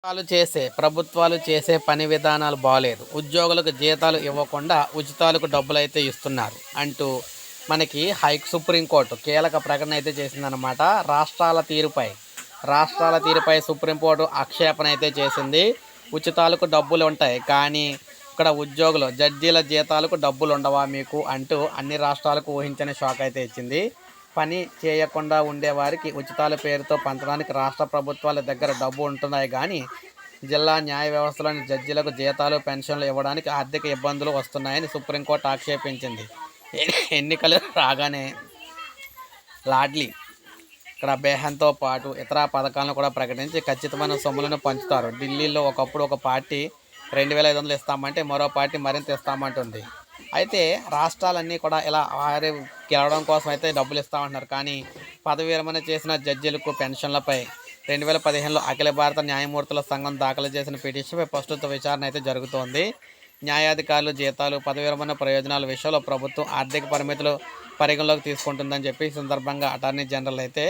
ప్రభుత్వాలు చేసే పని విధానాలు బాలేదు. ఉద్యోగులకు జీతాలు ఇవ్వకుండా ఉచితాలకు డబ్బులైతే ఇస్తున్నారు అంటూ మనకి సుప్రీంకోర్టు కీలక ప్రకటన అయితే చేసిందనమాట. రాష్ట్రాల తీరుపై సుప్రీంకోర్టు ఆక్షేపణ అయితే చేసింది. ఉచితాలకు డబ్బులు ఉంటాయి కానీ ఇక్కడ జడ్జీల జీతాలకు డబ్బులు ఉండవా మీకు అంటూ అన్ని రాష్ట్రాలకు ఊహించని షాక్ అయితే ఇచ్చింది. పని చేయకుండా ఉండేవారికి ఉచితాల పేరుతో పంచడానికి రాష్ట్ర ప్రభుత్వాల దగ్గర డబ్బు ఉంటున్నాయి కానీ జిల్లా న్యాయ వ్యవస్థలోని జడ్జీలకు జీతాలు పెన్షన్లు ఇవ్వడానికి ఆర్థిక ఇబ్బందులు వస్తున్నాయని సుప్రీంకోర్టు ఆక్షేపించింది. ఎన్నికలు రాగానే లాడ్లీ ఇక్కడ బేహంతో పాటు ఇతర పథకాలను కూడా ప్రకటించి ఖచ్చితమైన సొమ్ములను పంచుతారు. ఢిల్లీలో ఒకప్పుడు ఒక పార్టీ 2,500 ఇస్తామంటే మరో పార్టీ మరింత ఇస్తామంటుంది. అయితే రాష్ట్రాలన్నీ కూడా ఇలా వారి గెలవడం కోసం అయితే డబ్బులు ఇస్తామంటున్నారు. కానీ పదవి విరమణ చేసిన జడ్జీలకు పెన్షన్లపై 2015లో అఖిల భారత న్యాయమూర్తుల సంఘం దాఖలు చేసిన పిటిషన్పై ప్రస్తుత విచారణ అయితే జరుగుతోంది. న్యాయాధికారులు జీతాలు, పదవి విరమణ ప్రయోజనాల విషయంలో ప్రభుత్వం ఆర్థిక పరిమితులు పరిగణలోకి తీసుకుంటుందని చెప్పి ఈ సందర్భంగా అటార్నీ జనరల్ అయితే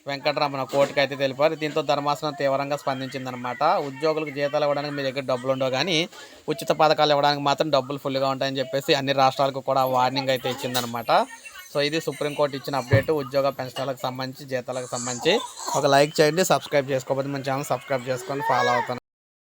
వెంకటరమణ కోర్టుకు అయితే తెలిపారు. దీంతో ధర్మాసనం తీవ్రంగా స్పందించిందనమాట. ఉద్యోగులకు జీతాలు ఇవ్వడానికి మీ దగ్గర డబ్బులు ఉండవు కానీ ఉచిత పథకాలు ఇవ్వడానికి మాత్రం డబ్బులు ఫుల్గా ఉంటాయని చెప్పేసి అన్ని రాష్ట్రాలకు కూడా వార్నింగ్ అయితే ఇచ్చిందనమాట. సో ఇది సుప్రీంకోర్టు ఇచ్చిన అప్డేట్. ఉద్యోగ పెన్షన్లకు సంబంధించి జీతాలకు సంబంధించి ఒక లైక్ చేయండి, సబ్స్క్రైబ్ చేసుకోకపోతే మన ఛానల్ సబ్స్క్రైబ్ చేసుకొని ఫాలో అవుతాను.